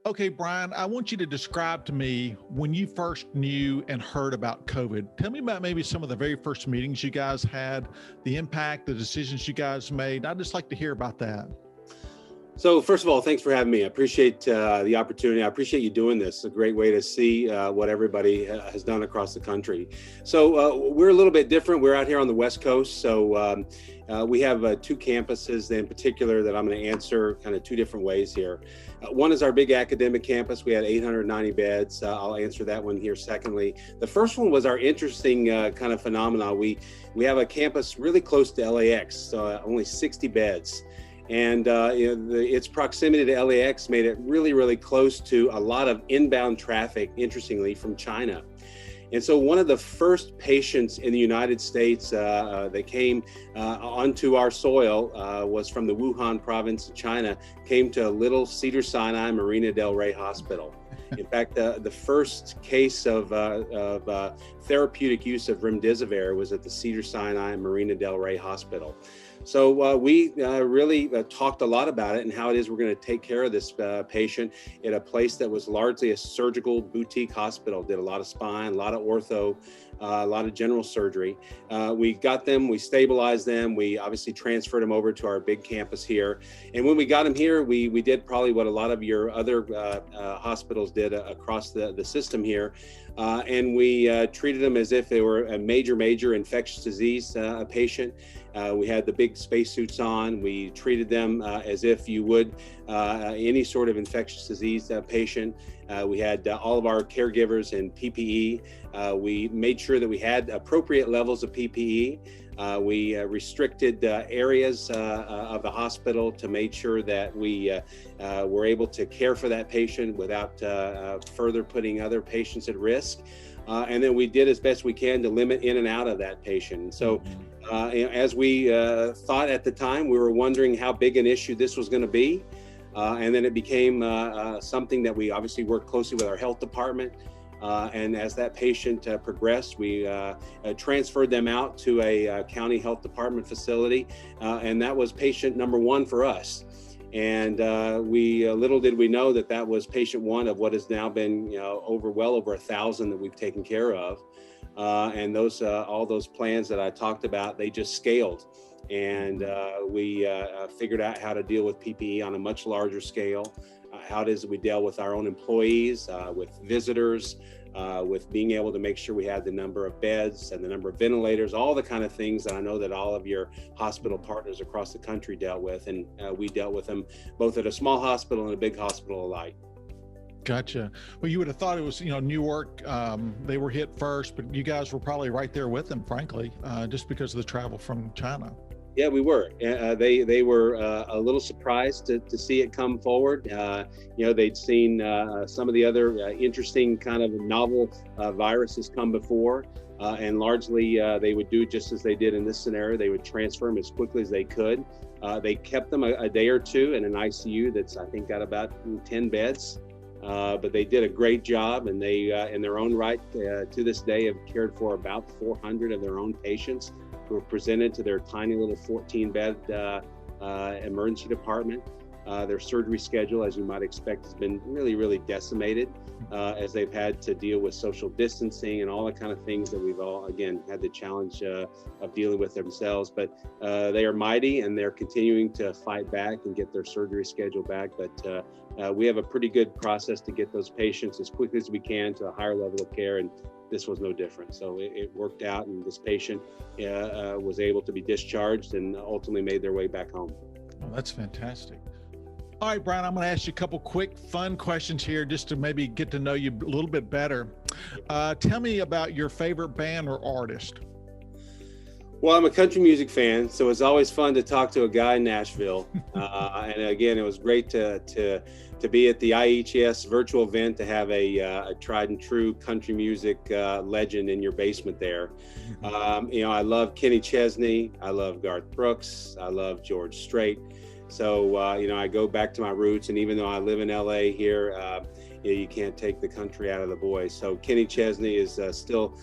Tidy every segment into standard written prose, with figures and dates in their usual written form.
Okay, Bryan, I want you to describe to me when you first knew and heard about COVID. Tell me about maybe some of the very first meetings you guys had, the impact, the decisions you guys made. I'd just like to hear about that. So first of all, thanks for having me. I appreciate the opportunity. I appreciate you doing this. It's a great way to see what everybody has done across the country. So we're a little bit different. We're out here on the West Coast. So we have two campuses in particular that I'm going to answer kind of two different ways here. One is our big academic campus. We had 890 beds. I'll answer that one here secondly. The first one was our interesting kind of phenomena. We have a campus really close to LAX, only 60 beds. And its proximity to LAX made it really, really close to a lot of inbound traffic, interestingly, from China. And so one of the first patients in the United States that came onto our soil was from the Wuhan province of China, came to little Cedars-Sinai Marina del Rey Hospital. In fact, the first case of therapeutic use of remdesivir was at the Cedars-Sinai Marina del Rey Hospital. So we really talked a lot about it and how it is we're going to take care of this patient at a place that was largely a surgical boutique hospital, did a lot of spine, a lot of ortho, a lot of general surgery. We got them, we stabilized them, we obviously transferred them over to our big campus here. And when we got them here, we did probably what a lot of your other hospitals did across the system here. And we treated them as if they were a major infectious disease patient. We had the big spacesuits on. We treated them as if you would any sort of infectious disease patient. We had all of our caregivers in PPE. We made sure that we had appropriate levels of PPE. We restricted areas of the hospital to make sure that we were able to care for that patient without further putting other patients at risk. And then we did as best we can to limit in and out of that patient. So as we thought at the time, we were wondering how big an issue this was going to be. And then it became something that we obviously worked closely with our health department. And as that patient progressed, we transferred them out to a county health department facility. And that was patient number one for us. And we little did we know that that was patient one of what has now been well over 1,000 that we've taken care of. And those all those plans that I talked about, they just scaled. And we figured out how to deal with PPE on a much larger scale. How it is that we deal with our own employees, with visitors, with being able to make sure we had the number of beds and the number of ventilators, all the kind of things that I know that all of your hospital partners across the country dealt with. And we dealt with them both at a small hospital and a big hospital alike. Gotcha. Well, you would have thought it was, Newark, they were hit first, but you guys were probably right there with them, frankly, just because of the travel from China. Yeah, we were. They were a little surprised to see it come forward. They'd seen some of the other interesting kind of novel viruses come before, and largely they would do just as they did in this scenario. They would transfer them as quickly as they could. They kept them a day or two in an ICU that's, I think, got about 10 beds. But they did a great job, and they, in their own right, to this day, have cared for about 400 of their own patients who were presented to their tiny little 14-bed emergency department. Their surgery schedule, as you might expect, has been really decimated as they've had to deal with social distancing and all the kind of things that we've all, again, had the challenge of dealing with themselves. But they are mighty, and they're continuing to fight back and get their surgery schedule back. But we have a pretty good process to get those patients as quickly as we can to a higher level of care, and this was no different. So it worked out, and this patient was able to be discharged and ultimately made their way back home. Oh, that's fantastic. All right, Bryan, I'm going to ask you a couple quick, fun questions here just to maybe get to know you a little bit better. Tell me about your favorite band or artist. Well, I'm a country music fan, so it's always fun to talk to a guy in Nashville. And again, it was great to be at the IHS virtual event, to have a tried and true country music legend in your basement there. I love Kenny Chesney. I love Garth Brooks. I love George Strait. So, I go back to my roots, and even though I live in LA here, you can't take the country out of the boys. So Kenny Chesney is still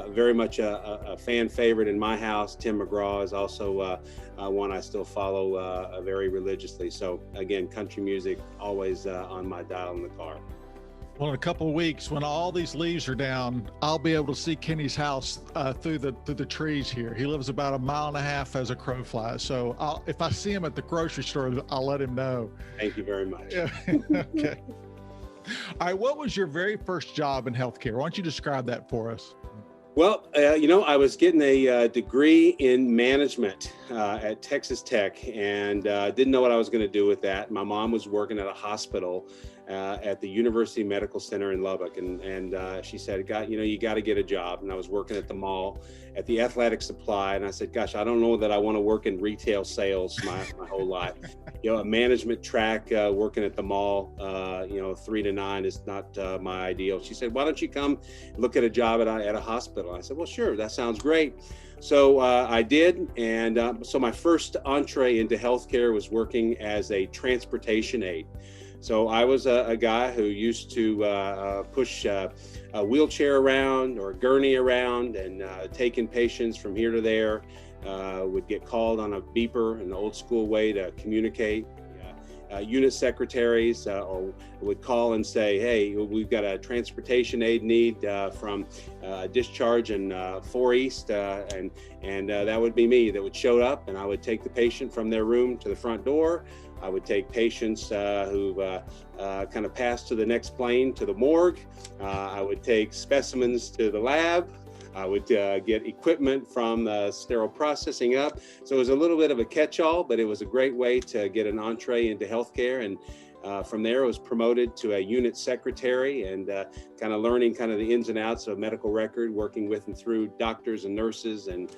very much a fan favorite in my house. Tim McGraw is also one I still follow very religiously. So again, country music always on my dial in the car. Well, in a couple of weeks, when all these leaves are down, I'll be able to see Kenny's house through the trees here. He lives about 1.5 miles as a crow flies. So if I see him at the grocery store, I'll let him know. Thank you very much. Yeah. Okay. All right. What was your very first job in healthcare? Why don't you describe that for us? Well, I was getting a degree in management at Texas Tech, and didn't know what I was going to do with that. My mom was working at a hospital at the University Medical Center in Lubbock, and she said, you got to get a job. And I was working at the mall at the athletic supply, and I said, gosh, I don't know that I want to work in retail sales my whole life. A management track working at the mall, 3 to 9 is not my ideal. She said, why don't you come look at a job at a hospital? I said, well, sure, that sounds great. So I did, and so my first entree into healthcare was working as a transportation aide. So I was a guy who used to push a wheelchair around or a gurney around, and taking patients from here to there. Would get called on a beeper, an old school way to communicate. Unit secretaries or would call and say, hey, we've got a transportation aid need from discharge in 4 East, and that would be me that would show up, and I would take the patient from their room to the front door. I would take patients who kind of passed to the next plane to the morgue. I would take specimens to the lab. I would get equipment from sterile processing up. So it was a little bit of a catch-all, but it was a great way to get an entree into healthcare. And from there, I was promoted to a unit secretary, and kind of learning kind of the ins and outs of medical record, working with and through doctors and nurses and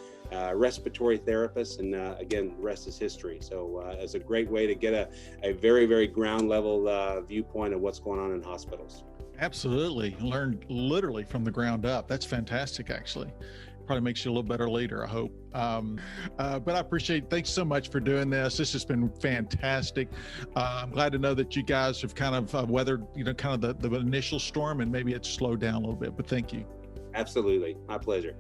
respiratory therapists. And again, the rest is history. So it's a great way to get a very, very ground level viewpoint of what's going on in hospitals. Absolutely. Learned literally from the ground up. That's fantastic, actually. Probably makes you a little better leader, I hope. But I appreciate, thanks so much for doing this. This has been fantastic. I'm glad to know that you guys have kind of weathered, kind of the initial storm, and maybe it's slowed down a little bit, but thank you. Absolutely. My pleasure.